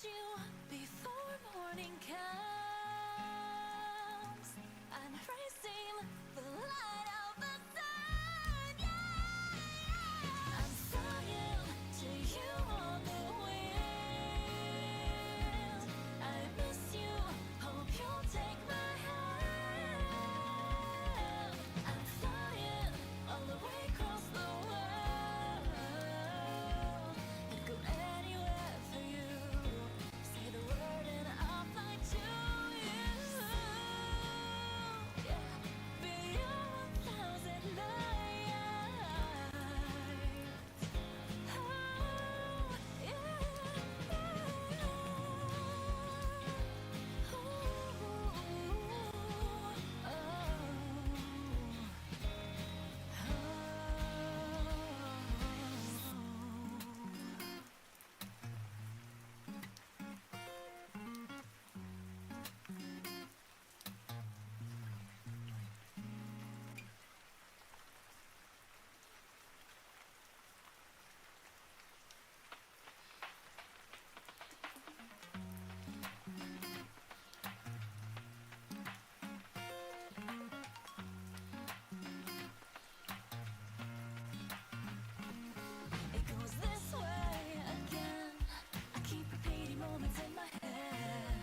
you before morning comes. I'm racing the light of the sun. Yeah. I'm flying to you on the wind. I miss you, hope you'll take my hand. I'm flying all the way across the world and go anywhere for you. Say the word and I'll fly to you. Yeah, beyond 1,000 nights. Oh, yeah, it goes this way again. I keep repeating moments in my head,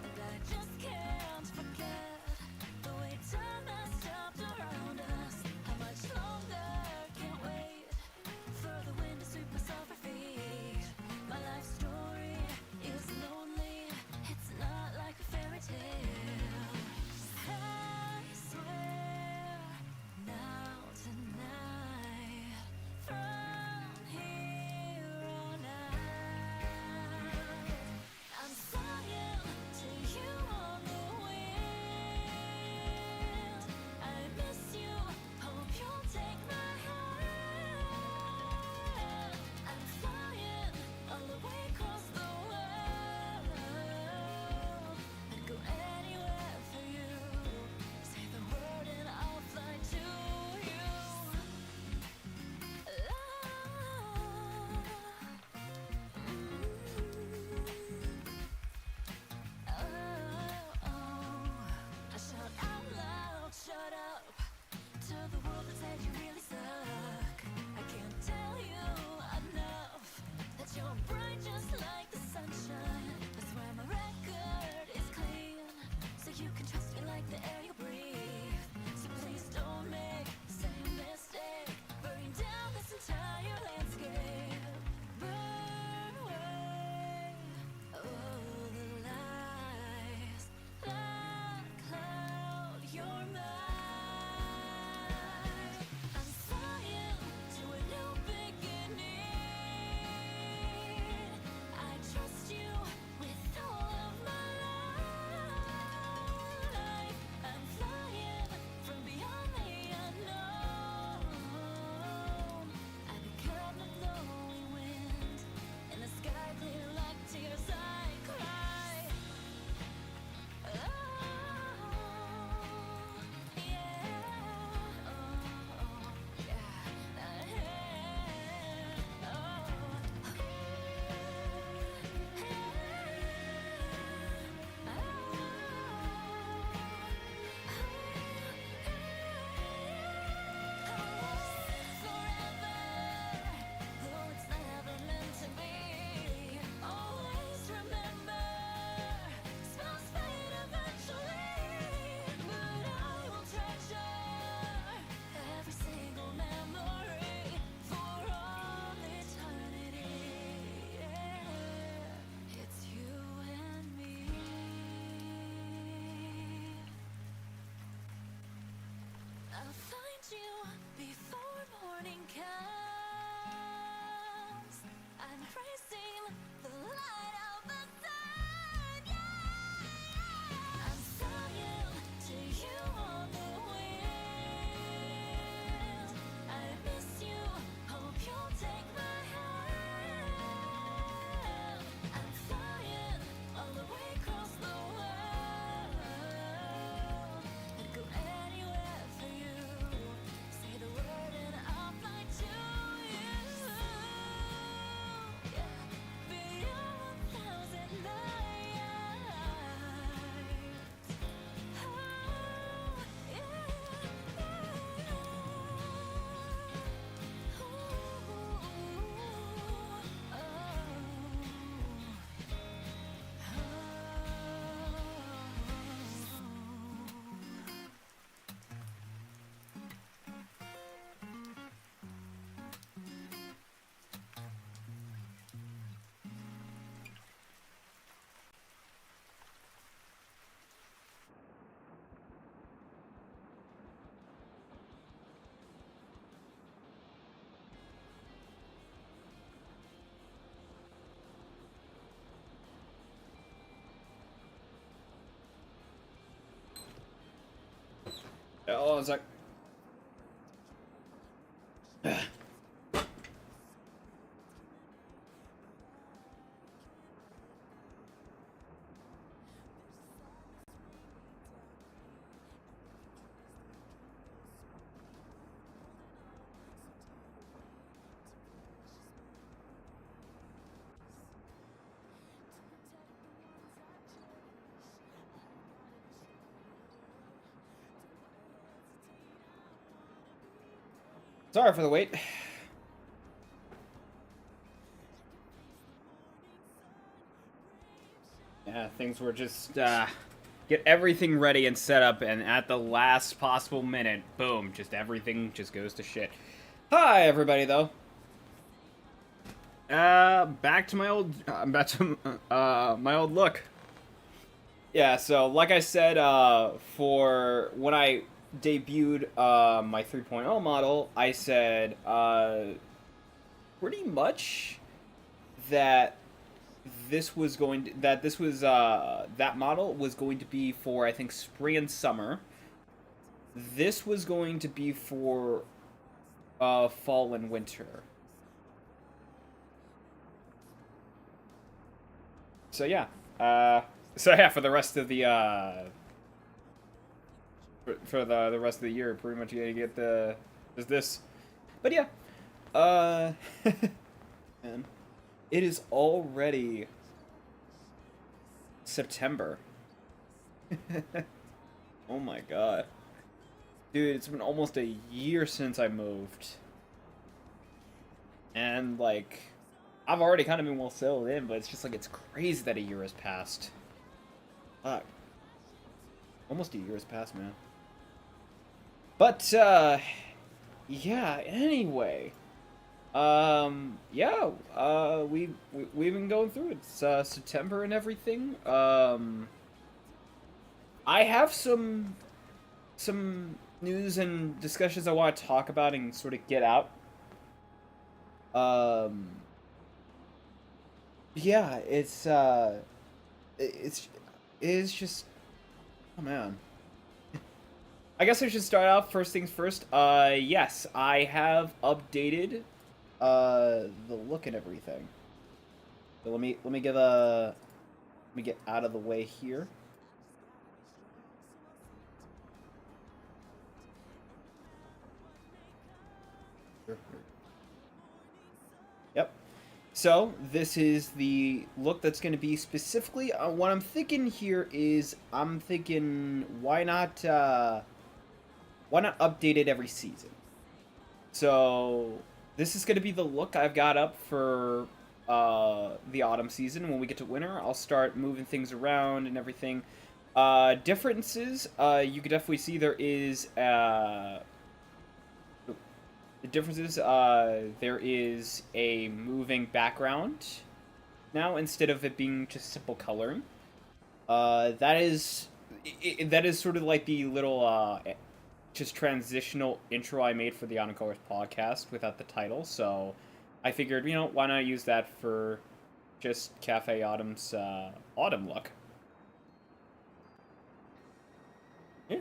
and I just can't forget the way time has stopped around us. How much longer? Can't wait for the wind to sweep us off our feet. My life story is lonely. It's not like a fairy tale. I swear now tonight. From here on out, I'm flying to you on the wind. I miss you, hope you'll take my hand. I'm flying all the way across the world and go anywhere for you. Say the word and I'll fly to you. I shout out loud, shut up to the world that said you really suck. I can't tell you enough that you're bright just like the sunshine. That's why my record is clean, so you can trust me like the air you breathe. So please don't make the same mistake, burning down this entire landscape. Burn away all the lies that cloud your mind. I'm flying to a new beginning. I trust you with all of my life. I'm flying from beyond the unknown. I become the blowing wind in the sky, clear like tears I cry. Oh, yeah. Oh, yeah. Forever, though it's never meant to be. Always remember, smells fade eventually, but I will treasure every single memory for all eternity. Yeah, it's you and me. I'll find you before morning comes. I'm racing the light of the sun. Yeah. I'm flying to you on the wind. I miss you, hope you'll take my hand. I'm flying all the way across the world and go anywhere for you. Hold on a sec. Sorry for the wait. Yeah, things were just, get everything ready and set up, and at the last possible minute, boom, just everything just goes to shit. Hi, everybody, though. Back to my old, my old look. Yeah, so, like I said, for when I debuted, my 3.0 model, I said, pretty much that that model was going to be for, I think, spring and summer. This was going to be for fall and winter. So yeah, for the rest of the for the rest of the year, pretty much you gotta get this. But yeah, man, it is already September. Oh my god. Dude, it's been almost a year since I moved. And, like, I've already kind of been well settled in, but it's just, like, it's crazy that a year has passed. Fuck. Almost a year has passed, man. But, yeah, anyway. Yeah, we've been going through it. It's, September and everything. I have some news and discussions I want to talk about and sort of get out. Yeah, it's just, oh man. I guess I should start off first things first. Yes, I have updated, the look and everything. So let me get out of the way here. Yep. So, this is the look that's going to be specifically, what I'm thinking here is, I'm thinking, why not update it every season? So, this is going to be the look I've got up for, the autumn season. When we get to winter, I'll start moving things around and everything. Differences, you could definitely see there is, the difference is, there is a moving background now instead of it being just simple coloring. That is sort of like the little just transitional intro I made for the Autumn Colors podcast without the title. So I figured, why not use that for just Cafe Autumn's autumn look. Yeah.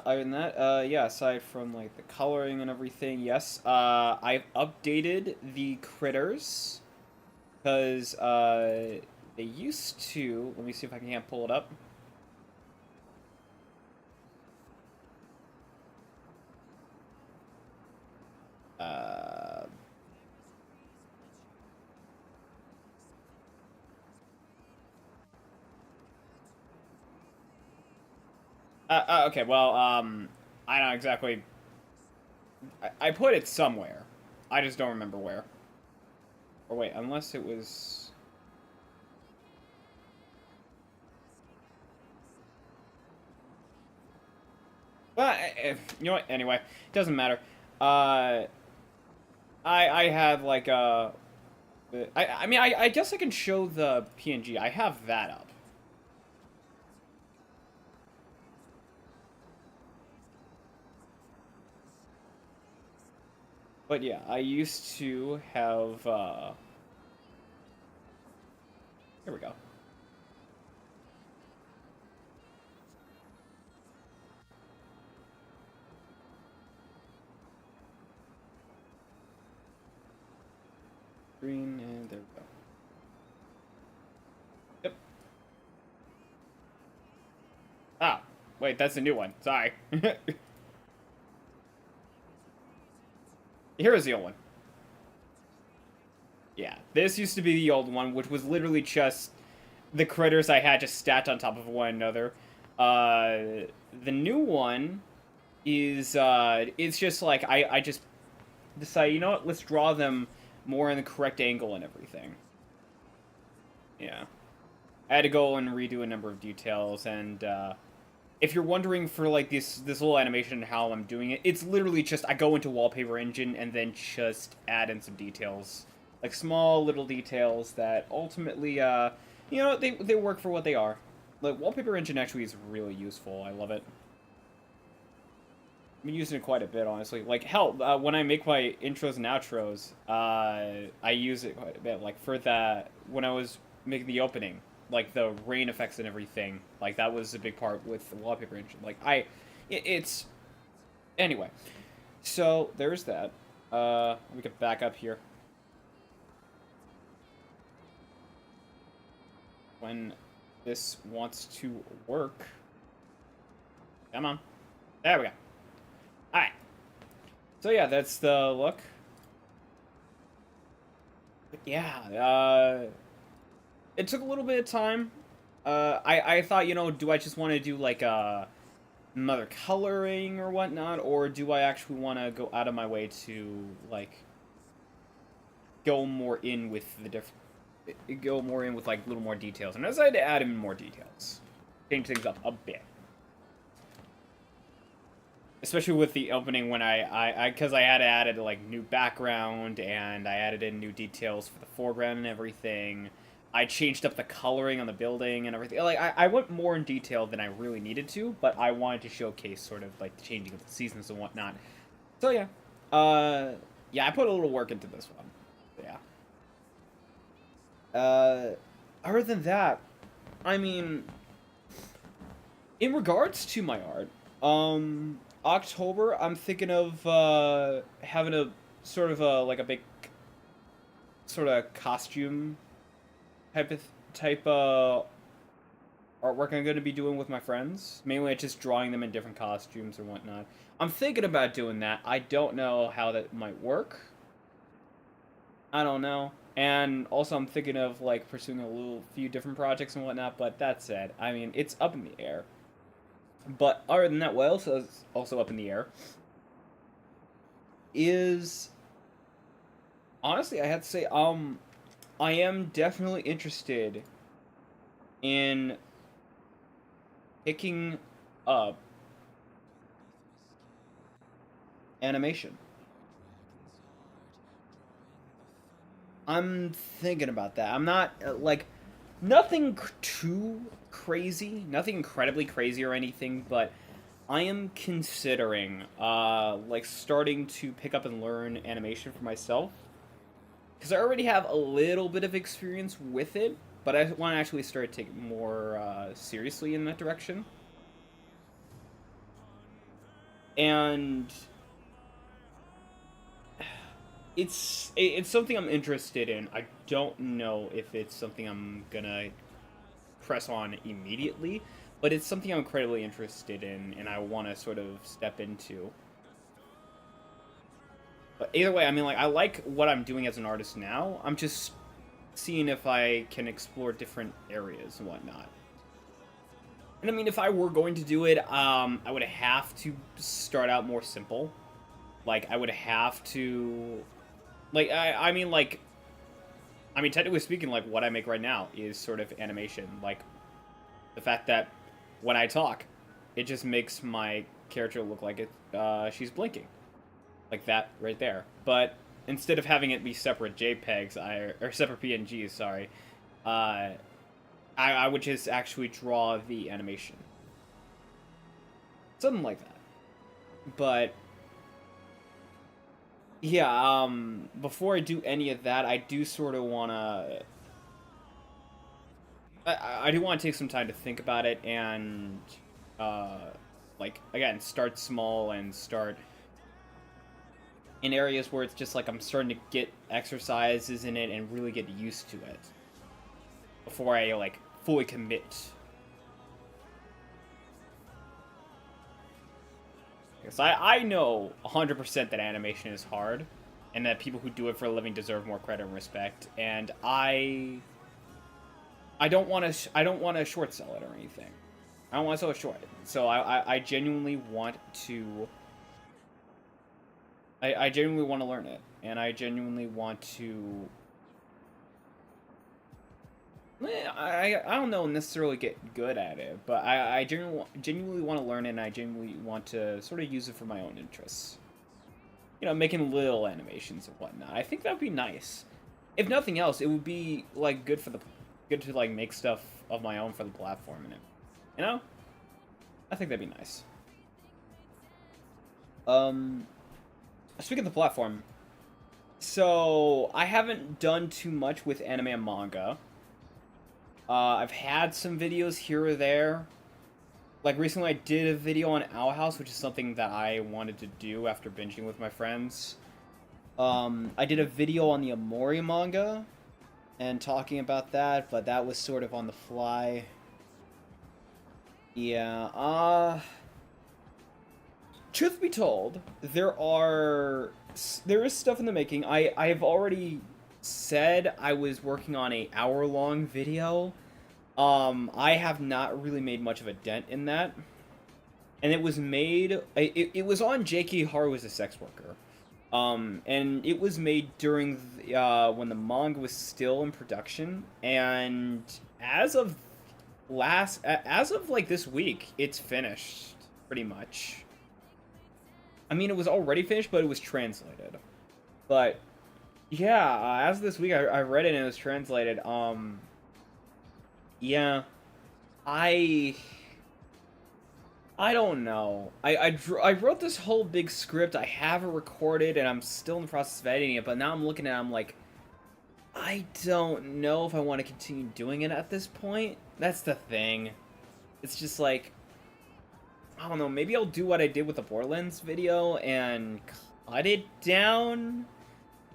Other than that, yeah, aside from, like, the coloring and everything, yes, I've updated the critters, because, they used to, let me see if I can't pull it up. Okay, well, I don't exactly, I put it somewhere. I just don't remember where. Or wait, unless it was... Well, you know what? Anyway, it doesn't matter. I have, like, I mean, I guess I can show the PNG. I have that up. But yeah, I used to have, here we go. wait, that's a new one. Sorry. Here is the old one. Yeah, this used to be the old one, which was literally just the critters I had just stacked on top of one another. The new one is, it's just like, I just decided, you know what, let's draw them more in the correct angle and everything. Yeah. I had to go and redo a number of details, and, if you're wondering for, like, this little animation and how I'm doing it, it's literally just, I go into Wallpaper Engine and then just add in some details. Like, small little details that ultimately, you know, they work for what they are. Like, Wallpaper Engine actually is really useful. I love it. I've been using it quite a bit, honestly. Like, hell, when I make my intros and outros, I use it quite a bit. Like, for that, when I was making the opening, like, the rain effects and everything, like, that was a big part with the Wallpaper Engine. Like, it's... Anyway. So, there's that. We can back up here. When this wants to work. Come on. There we go. Alright. So yeah, that's the look. But yeah, it took a little bit of time. I thought, you know, do I just want to do like another coloring or whatnot, or do I actually want to go out of my way to like go more in with the different, go more in with like little more details, and I decided to add in more details, change things up a bit. Especially with the opening when because I had added like new background and I added in new details for the foreground and everything. I changed up the coloring on the building and everything. Like I went more in detail than I really needed to, but I wanted to showcase sort of like the changing of the seasons and whatnot. So yeah, yeah, I put a little work into this one. Yeah. Other than that, I mean, in regards to my art, October, I'm thinking of having a sort of like a big sort of costume type artwork I'm going to be doing with my friends. Mainly just drawing them in different costumes or whatnot. I'm thinking about doing that. I don't know how that might work. I don't know. And also I'm thinking of like pursuing a few different projects and whatnot, but that said, I mean, it's up in the air. But other than that, what else is also up in the air is, honestly, I have to say, I am definitely interested in picking up animation. I'm thinking about that. I'm not, like, nothing too crazy, nothing incredibly crazy or anything, but I am considering, like, starting to pick up and learn animation for myself. Because I already have a little bit of experience with it, but I want to actually start to take it more seriously in that direction. And it's something I'm interested in. I don't know if it's something I'm gonna press on immediately, but it's something I'm incredibly interested in, and I want to sort of step into. But either way, I mean, like, I like what I'm doing as an artist now. I'm just seeing if I can explore different areas and whatnot. And I mean, if I were going to do it, I would have to start out more simple. Like, I would have to, like, I mean, technically speaking, like, what I make right now is sort of animation. Like, the fact that when I talk, it just makes my character look like she's blinking. Like that right there. But instead of having it be separate JPEGs, or separate PNGs, sorry, I would just actually draw the animation. Something like that. But yeah, before I do any of that, I do sort of want to, I do want to take some time to think about it and, like, again, start small and start in areas where it's just like I'm starting to get exercises in it and really get used to it before I, like, fully commit. Because I know 100% that animation is hard, and that people who do it for a living deserve more credit and respect. And I don't want to I don't want to short sell it or anything. I don't want to sell it short. So I genuinely want to. I genuinely want to learn it, and I genuinely want to. I don't know necessarily get good at it, but I genuinely want to learn it, and I genuinely want to sort of use it for my own interests. You know, making little animations and whatnot. I think that'd be nice. If nothing else, it would be like good to like make stuff of my own for the platform and it. You know, I think that'd be nice. Speaking of the platform, so I haven't done too much with anime and manga. I've had some videos here or there. Like recently I did a video on Owl House, which is something that I wanted to do after binging with my friends. I did a video on the Amori manga and talking about that, but that was sort of on the fly. Yeah, truth be told, there is stuff in the making. I've already said I was working on a hour-long video. I have not really made much of a dent in that. And it was made, it was on J.K. Haru as a sex worker. And it was made during when the manga was still in production, and as of like this week, it's finished pretty much. I mean, it was already finished, but it was translated. But yeah, as of this week, I read it and it was translated. Yeah, I don't know. I wrote this whole big script. I have it recorded, and I'm still in the process of editing it. But now I'm looking at it, I'm like, I don't know if I want to continue doing it at this point. That's the thing. It's just like, I don't know. Maybe I'll do what I did with the Borderlands video and cut it down.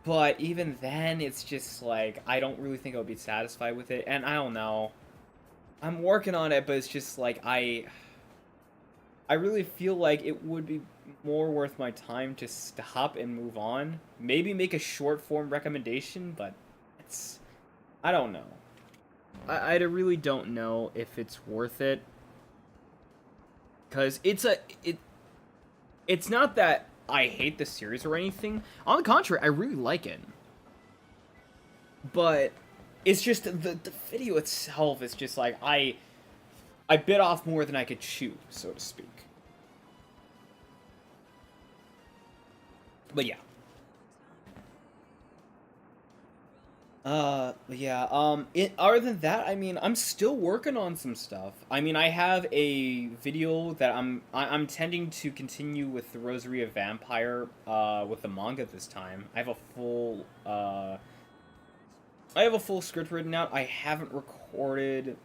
But even then, it's just like, I don't really think I'll be satisfied with it. And I don't know. I'm working on it, but it's just like, I really feel like it would be more worth my time to stop and move on. Maybe make a short form recommendation, but I don't know. I really don't know if it's worth it. Because it's not that I hate the series or anything. On the contrary, I really like it. But it's just the video itself is just like, I bit off more than I could chew, so to speak. But yeah. Other than that, I mean, I'm still working on some stuff. I mean, I have a video that I'm tending to continue with the Rosary of Vampire, with the manga this time. I have a full script written out. I haven't recorded.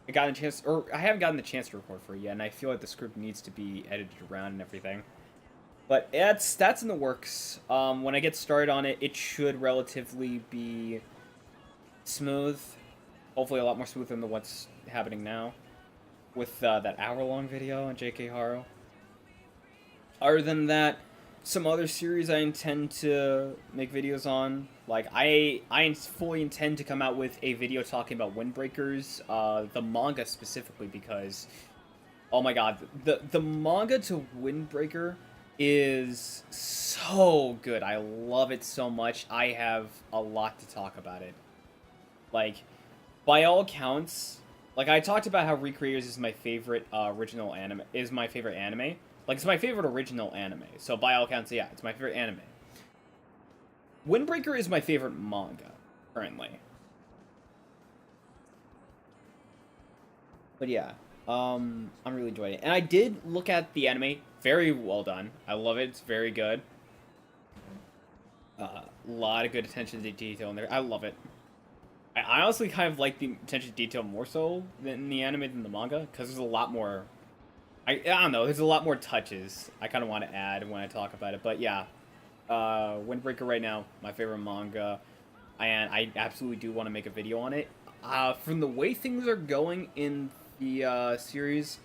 I haven't gotten the chance to record for it yet, and I feel like the script needs to be edited around and everything. But that's in the works. When I get started on it, it should relatively be smooth. Hopefully a lot more smooth than what's happening now. With that hour-long video on J.K. Haru. Other than that, some other series I intend to make videos on. Like, I fully intend to come out with a video talking about Windbreakers, the manga specifically, because, oh my god, the manga to Windbreaker is so good. I love it so much. I have a lot to talk about it. Like, by all accounts, like I talked about how Recreators is my favorite original anime. Is my favorite anime. Like, it's my favorite original anime. So by all accounts, yeah, it's my favorite anime. Windbreaker is my favorite manga currently. But yeah, I'm really enjoying it. And I did look at the anime. Very well done. I love it. It's very good. A lot of good attention to detail in there. I love it. I honestly kind of like the attention to detail more so than the anime than the manga, because there's a lot more. I don't know. There's a lot more touches I kind of want to add when I talk about it. But yeah, Windbreaker right now, my favorite manga, and I absolutely do want to make a video on it. From the way things are going in the series,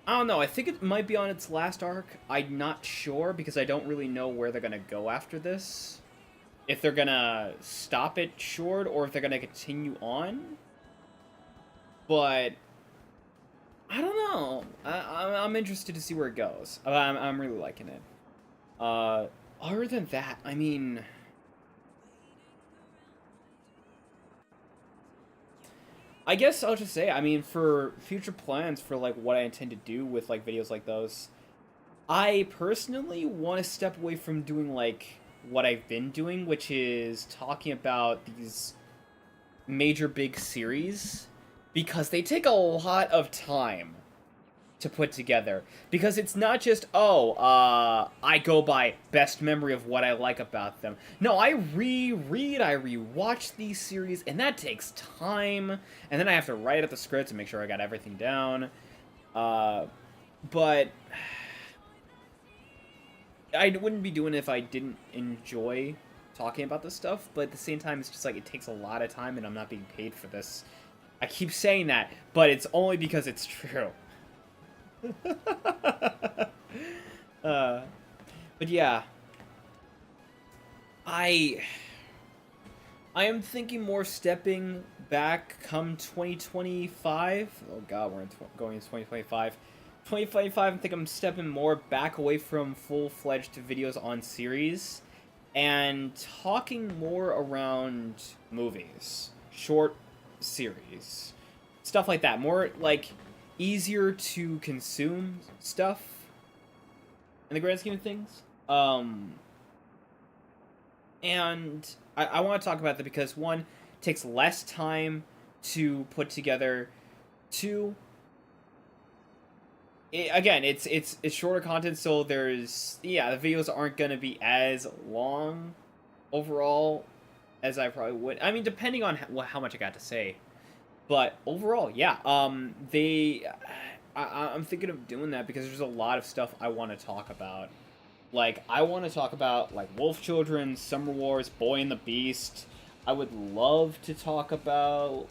I don't know. I think it might be on its last arc. I'm not sure because I don't really know where they're gonna go after this. If they're gonna stop it short or if they're gonna continue on. But I don't know. I'm interested to see where it goes. I'm really liking it. Other than that, I mean, I guess I'll just say, I mean, for future plans for like what I intend to do with like videos like those, I personally want to step away from doing like what I've been doing, which is talking about these major big series because they take a lot of time to put together. Because it's not just, oh, I go by best memory of what I like about them. No, I reread, I rewatch these series, and that takes time. And then I have to write up the scripts and make sure I got everything down. But I wouldn't be doing it if I didn't enjoy talking about this stuff. But at the same time, it's just like, it takes a lot of time, and I'm not being paid for this. I keep saying that, but it's only because it's true. But yeah, I am thinking more stepping back come 2025. Oh god, we're going into 2025. 2025, I think I'm stepping more back away from full-fledged videos on series and talking more around movies, short series, stuff like that. More like easier to consume stuff in the grand scheme of things. And I want to talk about that because one, it takes less time to put together. Two, it's shorter content, so there's the videos aren't gonna be as long overall as I probably would. I mean, depending on how much I got to say. But overall, yeah, I'm thinking of doing that because there's a lot of stuff I want to talk about. Like, I want to talk about, like, Wolf Children, Summer Wars, Boy and the Beast. I would love to talk about...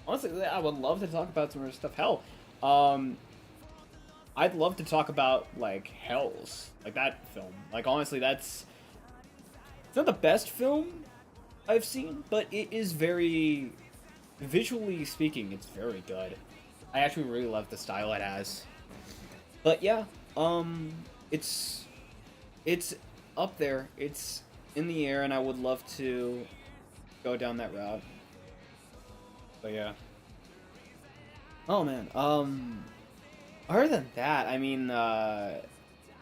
Honestly, I would love to talk about some other stuff. Hell, I'd love to talk about, like, Hells. Like, that film. Like, honestly, it's not the best film I've seen, but it is very... Visually speaking, it's very good. I actually really love the style it has. But yeah, it's up there. It's in the air, and I would love to go down that route. But yeah. Oh man. Other than that, I mean,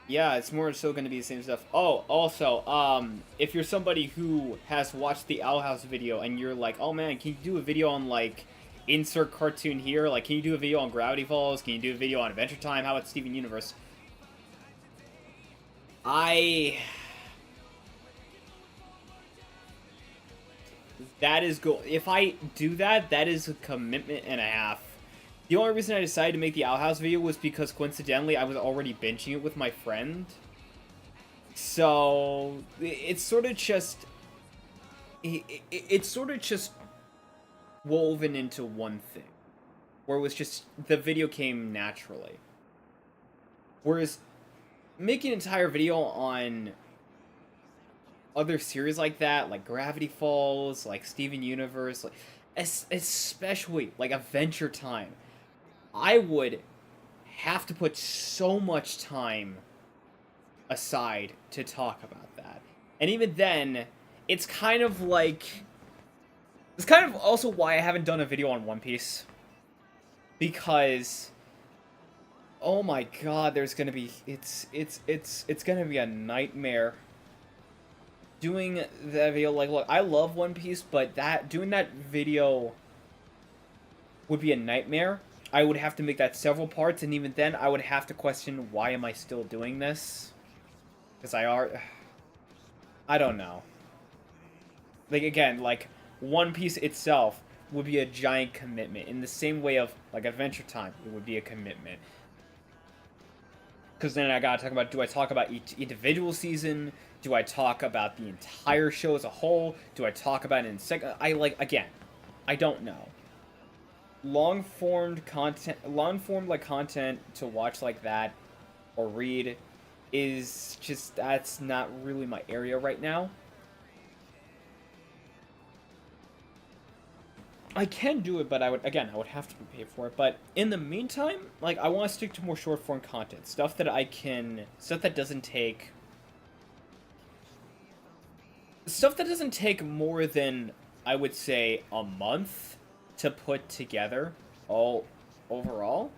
yeah, it's more so going to be the same stuff. Oh, also, if you're somebody who has watched the Owl House video and you're like, oh man, can you do a video on, like, insert cartoon here? Like, can you do a video on Gravity Falls? Can you do a video on Adventure Time? How about Steven Universe? That is if I do that, that is a commitment and a half. The only reason I decided to make the Owl House video was because, coincidentally, I was already binging it with my friend. So, it's sort of just... It's sort of just woven into one thing. Where it was just... The video came naturally. Whereas, making an entire video on other series like that, like Gravity Falls, like Steven Universe, like, especially, like, Adventure Time, I would have to put so much time aside to talk about that. And even then, it's kind of like... It's kind of also why I haven't done a video on One Piece. Because... Oh my god, there's gonna be... It's gonna be a nightmare. Doing that video, like, look, I love One Piece, but doing that video would be a nightmare. I would have to make that several parts, and even then, I would have to question, why am I still doing this? Because I don't know. Like, again, like, One Piece itself would be a giant commitment. In the same way of, like, Adventure Time, it would be a commitment. Because then I gotta talk about, do I talk about each individual season? Do I talk about the entire show as a whole? Do I talk about it in second? Again, I don't know. long form like content to watch like that or read is just that's not really my area right now. I can do it, but I would have to be paid for it. But in the meantime, like I want to stick to more short form content, stuff that doesn't take more than I would say a month to put together all overall,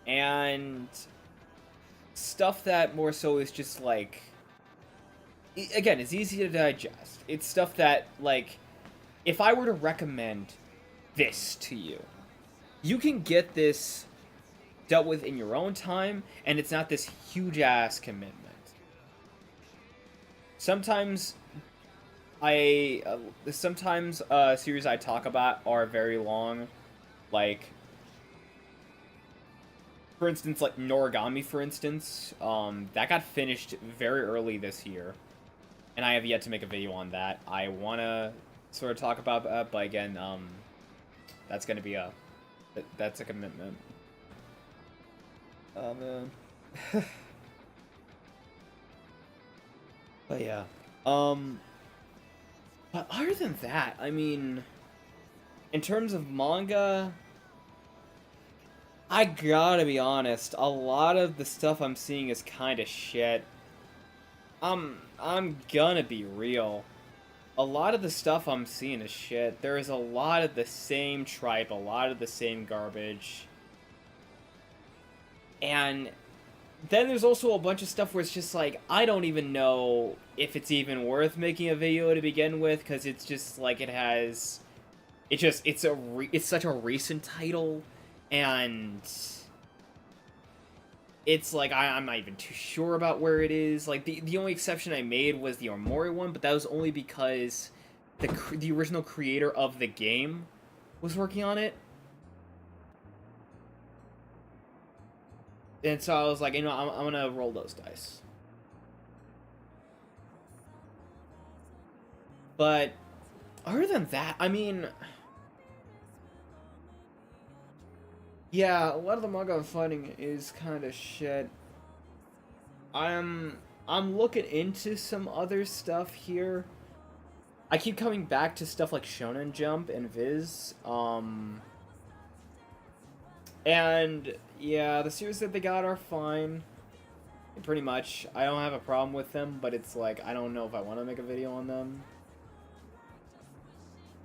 and stuff that more so is just like again, it's easy to digest. It's stuff that like if I were to recommend this to you, you can get this dealt with in your own time, and it's not this huge ass commitment. Sometimes series I talk about are very long, like for instance, like Noragami, for instance, that got finished very early this year, and I have yet to make a video on that. I wanna sort of talk about that, but again, that's gonna be that's a commitment. Oh man. But yeah, but other than that, I mean, in terms of manga, I gotta be honest, a lot of the stuff I'm seeing is kind of shit. I'm gonna be real. A lot of the stuff I'm seeing is shit. There is a lot of the same tripe, a lot of the same garbage. And then there's also a bunch of stuff where it's just like, I don't even know if it's even worth making a video to begin with, because it's just like it's such a recent title, and it's like I'm not even too sure about where it is. Like the only exception I made was the Omori one, but that was only because the original creator of the game was working on it. And so I was like, you know, I'm gonna roll those dice. But other than that, I mean, yeah, a lot of the manga I'm finding is kind of shit. I'm looking into some other stuff here. I keep coming back to stuff like Shonen Jump and Viz. And yeah, the series that they got are fine. Pretty much. I don't have a problem with them, but it's like, I don't know if I want to make a video on them.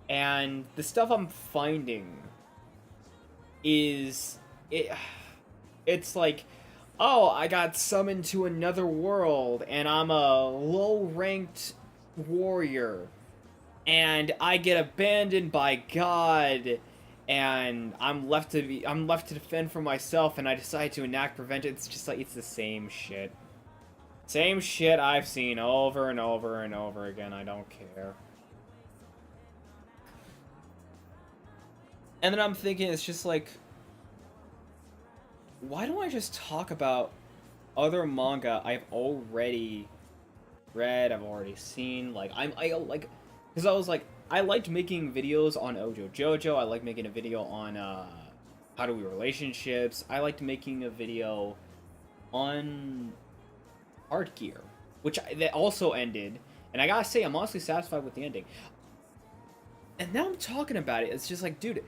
And the stuff I'm finding is... It's like, oh, I got summoned to another world, and I'm a low-ranked warrior, and I get abandoned by God, and I'm left to defend for myself, and I decide to enact revenge. It's just like, it's the same shit. Same shit I've seen over and over and over again. I don't care. And then I'm thinking, it's just like, why don't I just talk about other manga I've already read, I've already seen? Like, because I was like, I liked making videos on Ojo Jojo, I liked making a video on, How Do We Relationships, I liked making a video on Art Gear, that also ended, and I gotta say, I'm honestly satisfied with the ending. And now I'm talking about it, it's just like, dude,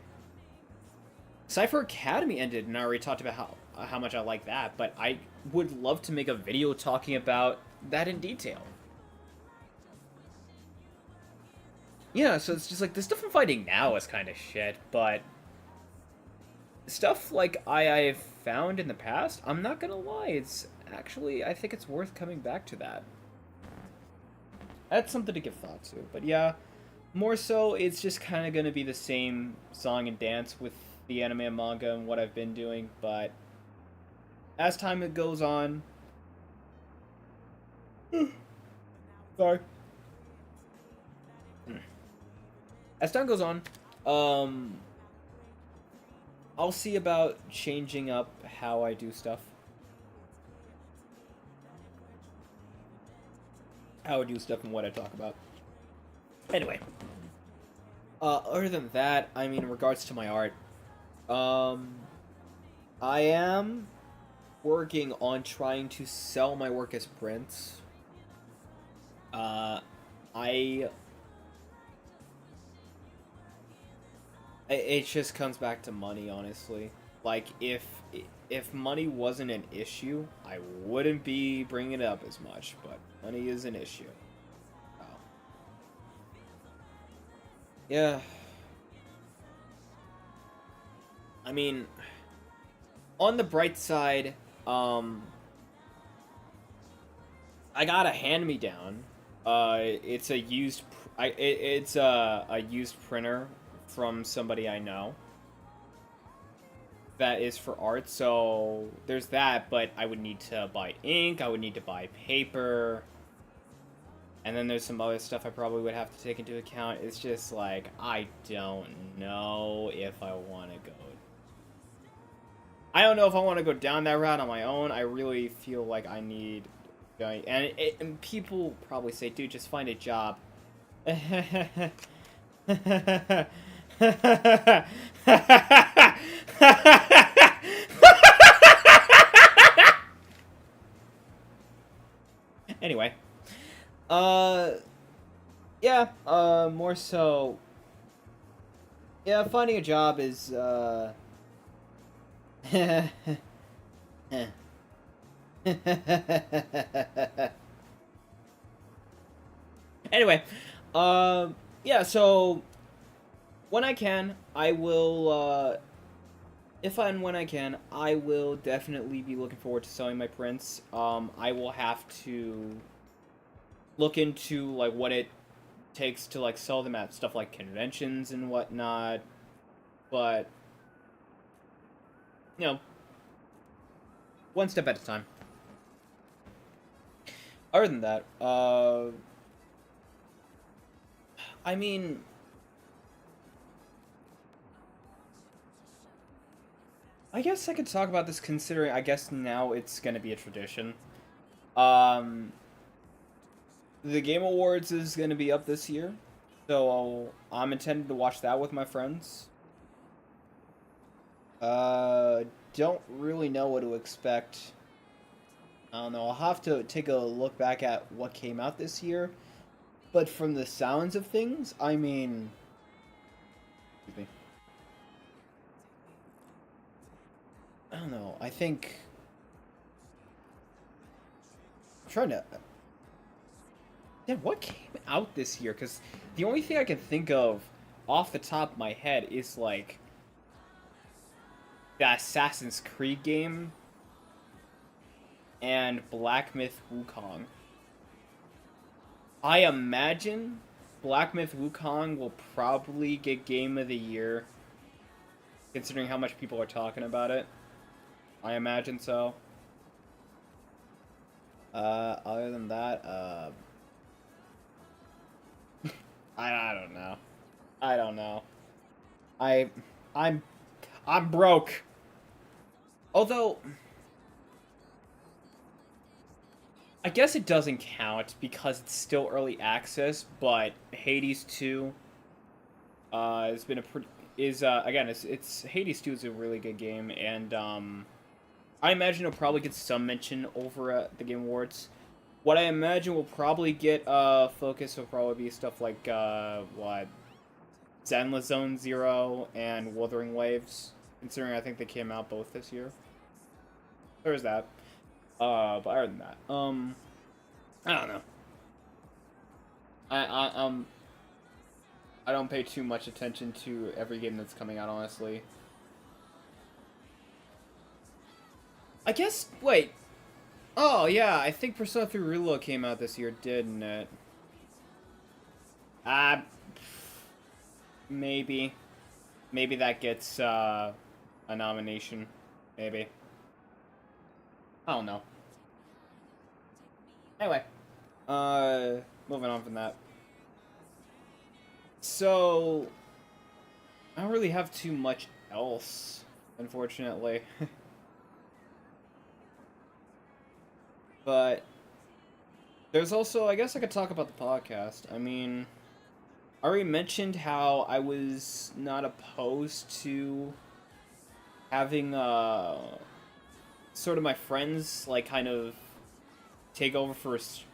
Cypher Academy ended, and I already talked about how much I like that, but I would love to make a video talking about that in detail. Yeah, so it's just like, the stuff I'm fighting now is kind of shit, but stuff like I've found in the past, I'm not gonna lie, it's actually, I think it's worth coming back to that. That's something to give thought to, but yeah, more so, it's just kind of gonna be the same song and dance with the anime and manga and what I've been doing, but as time goes on, sorry. As time goes on, I'll see about changing up how I do stuff. How I do stuff and what I talk about. Anyway. Other than that, I mean, in regards to my art, um, I am working on trying to sell my work as prints. Uh, I it just comes back to money, honestly. Like if money wasn't an issue, I wouldn't be bringing it up as much. But money is an issue. Oh. Yeah. I mean, on the bright side, I got a hand me down. It's a used. It's a used printer from somebody I know. That is for art, so there's that, but I would need to buy ink, I would need to buy paper, and then there's some other stuff I probably would have to take into account. It's just like, I don't know if I want to go. I don't know if I want to go down that route on my own. I really feel like I need, and people probably say, dude, just find a job. Anyway, uh, yeah, more so, yeah, finding a job is, anyway, yeah, so, when I can, I will, if and when I can, I will definitely be looking forward to selling my prints. I will have to look into, like, what it takes to, like, sell them at stuff like conventions and whatnot, but, you know, one step at a time. Other than that, I mean, I guess I could talk about this considering I guess now it's gonna be a tradition. Um, the Game Awards is gonna be up this year, so I'm intending to watch that with my friends. Don't really know what to expect. I don't know. I'll have to take a look back at what came out this year. But from the sounds of things, I mean, excuse me. I don't know. I think I'm trying to. Yeah, what came out this year? Because the only thing I can think of off the top of my head is like the Assassin's Creed game and Black Myth Wukong. I imagine Black Myth Wukong will probably get Game of the Year, considering how much people are talking about it. I imagine so. Other than that, I don't know. I don't know. I, I'm, I'm broke. Although, I guess it doesn't count because it's still early access, but Hades 2 has been a pretty again it's Hades 2 is a really good game, and I imagine it'll probably get some mention over at the Game Awards. What I imagine will probably get focus will probably be stuff like what Zenless Zone Zero and Wuthering Waves, considering I think they came out both this year. There's that. But other than that, I don't know. I I don't pay too much attention to every game that's coming out, honestly. I guess, wait. Oh, yeah, I think Persona 3 Reload came out this year, didn't it? Maybe. Maybe that gets, a nomination. Maybe. I don't know. Anyway. Moving on from that. So, I don't really have too much else, unfortunately. But there's also, I guess I could talk about the podcast. I mean, I already mentioned how I was not opposed to having sort of my friends like kind of take over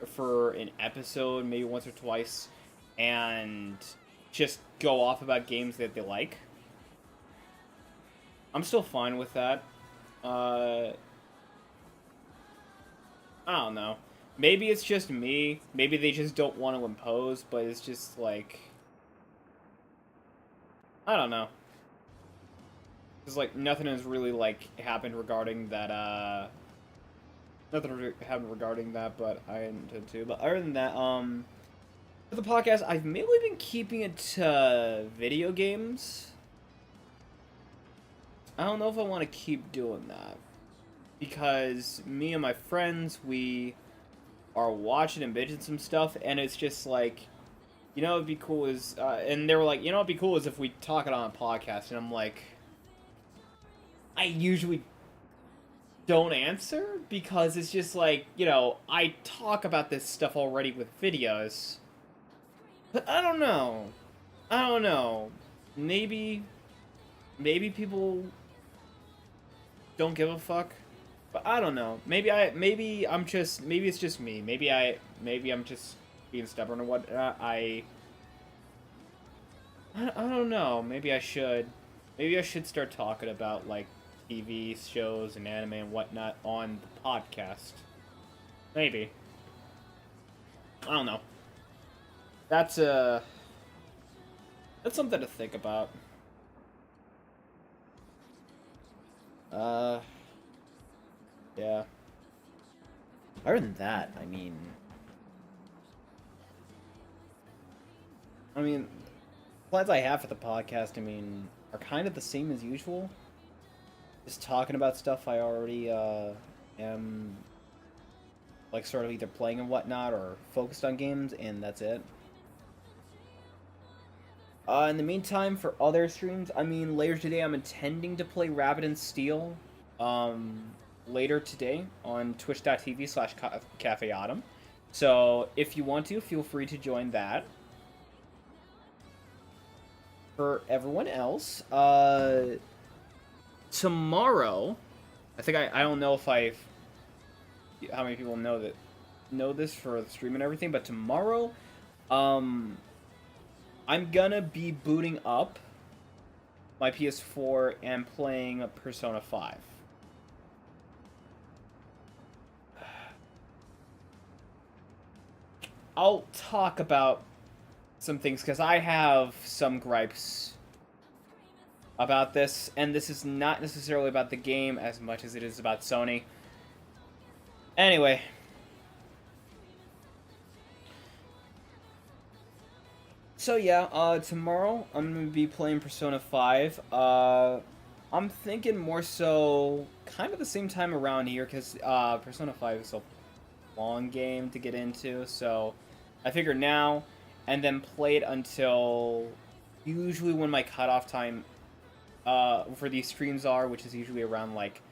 for an episode, maybe once or twice, and just go off about games that they like. I'm still fine with that. I don't know. Maybe it's just me. Maybe they just don't want to impose, but it's just like I don't know. Cause like nothing has really like happened regarding that. Nothing happened regarding that, but I intend to. But other than that, for the podcast, I've mainly been keeping it to video games. I don't know if I want to keep doing that because me and my friends we are watching and binging some stuff, and it's just like, it'd be cool is, and they were like, it'd be cool is if we talk it on a podcast, and I'm like, I usually don't answer because it's just like, I talk about this stuff already with videos, but I don't know. I don't know. Maybe people don't give a fuck, but I don't know. Maybe it's just me. Maybe I'm just being stubborn or what. I don't know. Maybe I should. Maybe I should start talking about like TV shows and anime and whatnot on the podcast. Maybe. I don't know. That's something to think about. Yeah. Other than that, plans I have for the podcast, are kind of the same as usual. Just talking about stuff I already am like sort of either playing and whatnot or focused on games, and that's it. In the meantime, for other streams, later today I'm intending to play Rabbit and Steel. Later today on twitch.tv/Cafe Autumn. So if you want to, feel free to join that. For everyone else, tomorrow, I don't know if how many people know this for the stream and everything, but tomorrow, I'm gonna be booting up my PS4 and playing Persona 5. I'll talk about some things because I have some gripes about this, and this is not necessarily about the game as much as it is about Sony. Anyway. So yeah, tomorrow I'm going to be playing Persona 5. I'm thinking more so kind of the same time around here because Persona 5 is a long game to get into, so I figure now and then play it until usually when my cutoff time for these streams are, which is usually around like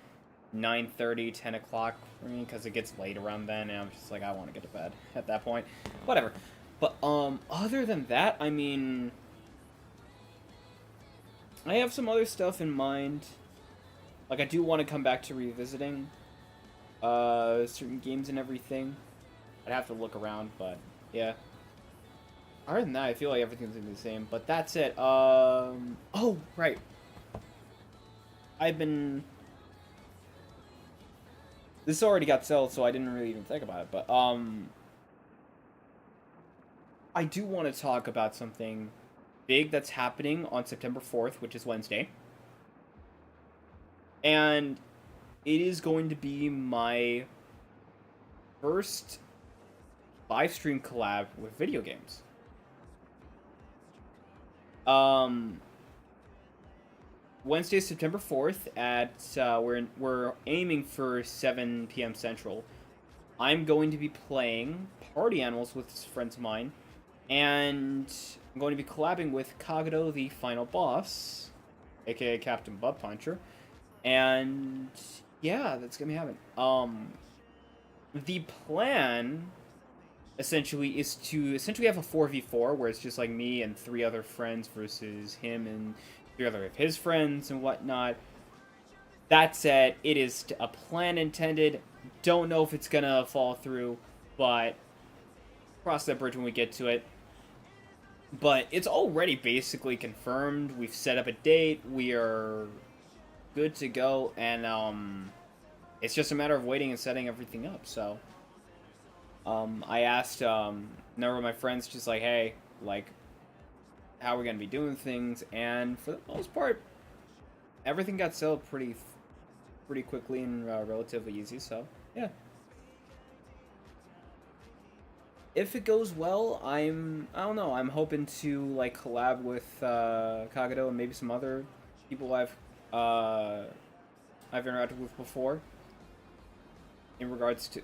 9:30, 10 o'clock for me, because it gets late around then, and I'm just like, I want to get to bed at that point. Whatever. But other than that, I have some other stuff in mind. Like, I do want to come back to revisiting certain games and everything. I'd have to look around, but yeah. Other than that, I feel like everything's gonna be the same. But that's it. Oh, right. This already got sold, so I didn't really even think about it. But I do want to talk about something big that's happening on September 4th, which is Wednesday. And it is going to be my first live stream collab with video games. Wednesday, September 4th at we're aiming for 7 p.m. Central. I'm going to be playing Party Animals with friends of mine, and I'm going to be collabing with Kagero, the final boss, aka Captain Butt Puncher, and yeah, that's gonna be happening. The plan essentially is to essentially have a 4v4 where it's just like me and 3 other friends versus him and 3 other of his friends and whatnot. That said, it is a plan intended. Don't know if it's gonna fall through, but cross that bridge when we get to it. But it's already basically confirmed. We've set up a date. We are good to go, and it's just a matter of waiting and setting everything up. So, I asked a number of my friends, just like, hey, like, how are we gonna be doing things? And for the most part, everything got settled pretty quickly and relatively easy. So, yeah. If it goes well, I don't know, I'm hoping to like collab with Kagado and maybe some other people I've interacted with before in regards to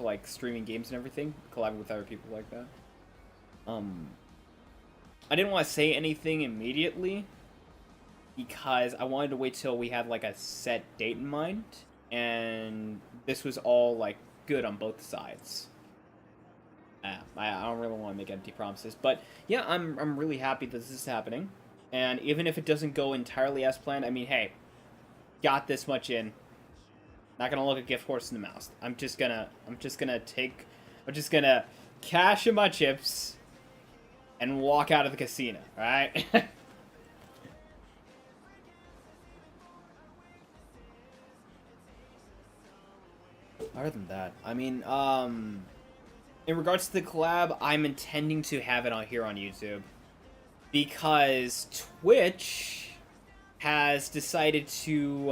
like streaming games and everything, collabing with other people like that. I didn't want to say anything immediately because I wanted to wait till we had like a set date in mind, and this was all like good on both sides. I don't really want to make empty promises, but yeah, I'm really happy that this is happening, and even if it doesn't go entirely as planned, I mean, hey, got this much in. Not gonna look a gift horse in the mouth. I'm just gonna cash in my chips and walk out of the casino. All right. Other than that, I mean, in regards to the collab, I'm intending to have it on here on YouTube because Twitch has decided to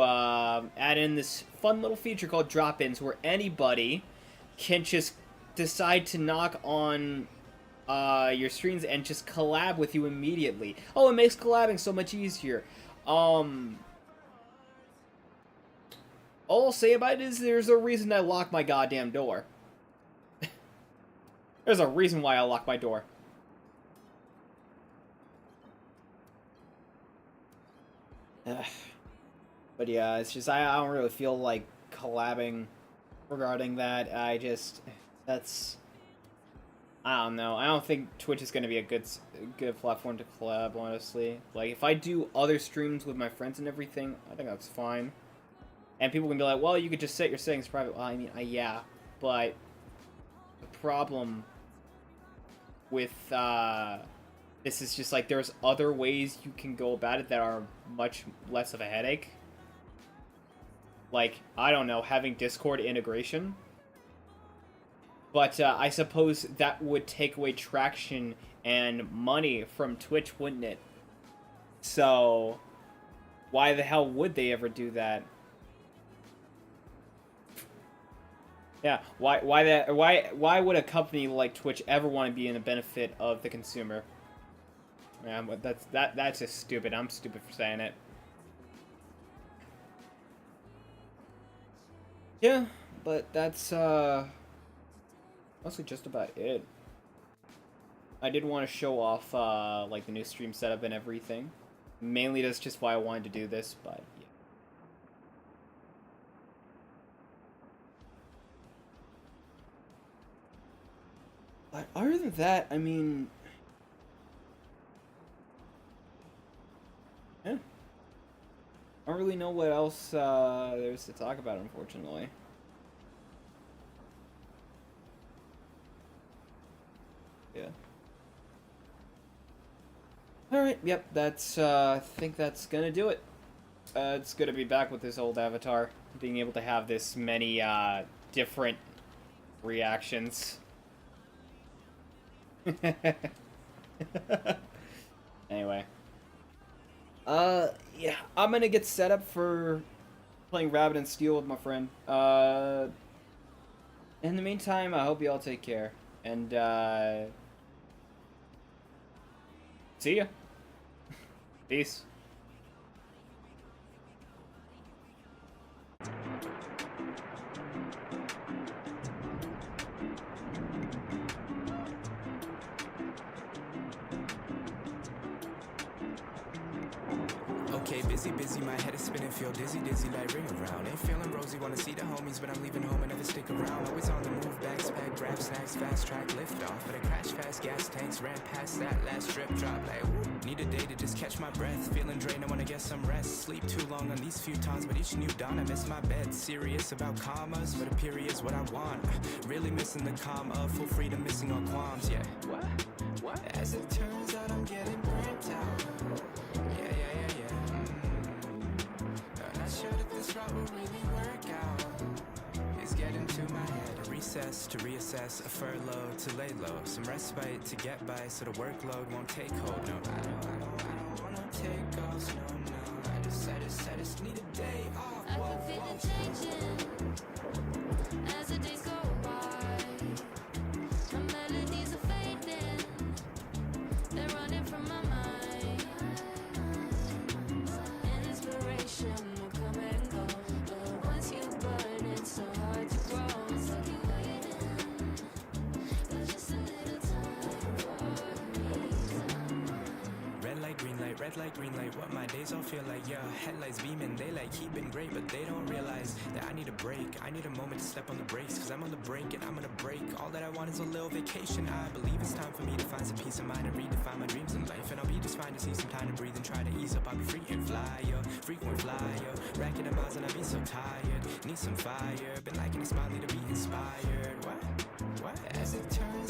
add in this fun little feature called drop-ins where anybody can just decide to knock on your streams and just collab with you immediately. Oh, it makes collabing so much easier. All I'll say about it is there's a reason I lock my goddamn door. There's a reason why I lock my door. But yeah, it's just, I don't really feel like collabing regarding that. I don't know. I don't think Twitch is going to be a good platform to collab, honestly. Like, if I do other streams with my friends and everything, I think that's fine. And people can be like, well, you could just set your settings private. Well, I mean, yeah, but the problem with this is just like there's other ways you can go about it that are much less of a headache. Like, I don't know, having Discord integration. But I suppose that would take away traction and money from Twitch, wouldn't it? So why the hell would they ever do that? Yeah, why would a company like Twitch ever want to be in the benefit of the consumer? Yeah, but that's just stupid. I'm stupid for saying it. Yeah, but that's mostly just about it. I did want to show off like the new stream setup and everything. Mainly that's just why I wanted to do this, but yeah. But other than that, I mean, yeah. I don't really know what else there's to talk about, unfortunately. Yeah. Alright, yep, that's, I think that's gonna do it. It's good to be back with this old avatar, being able to have this many, different reactions. Anyway. Yeah, I'm gonna get set up for playing Rabbit and Steel with my friend. In the meantime, I hope you all take care. And, see ya. Peace. Okay, busy, my head is spinning, feel dizzy, like ring around. Ain't feeling rosy, wanna see the homies, but I'm leaving home and never stick around. Always on the move, bags packed, grab snacks, fast track, lift off. But I crash fast, gas tanks, ran past that last strip drop. Like, ooh, need a day to just catch my breath. Feeling drained, I wanna get some rest. Sleep too long on these few times, but each new dawn I miss my bed. Serious about commas, but a period is what I want. Really missing the calm of full freedom, missing all qualms, yeah. What? As it turns out, I'm getting burnt out. Yeah. Not sure that this route will really work out. It's getting to my head. A recess to reassess, a furlough to lay low. Some respite to get by so the workload won't take hold. No, I don't wanna take off, no. I just need a day off. I can feel it changing as the days go by. My melodies are fading, they're running from my mind. Inspiration will come and go, but once you burn, it's so hard to grow. So keep waiting, there's just a little time for me. Red light, green light, what my days all feel like, yeah. Headlights beaming, they like keeping great, but they don't realize that I need a break. I need a moment to step on the brakes, cause I'm on the brink and I'm gonna break. All that I want is a little vacation. I believe it's time for me to find some peace of mind and redefine my dreams in life. And I'll be just fine to see some time to breathe and try to ease up. I'll be free and fly, frequent flyer. Racking the miles and I'll be so tired. Need some fire, been liking a smiley to be inspired. What? As it turns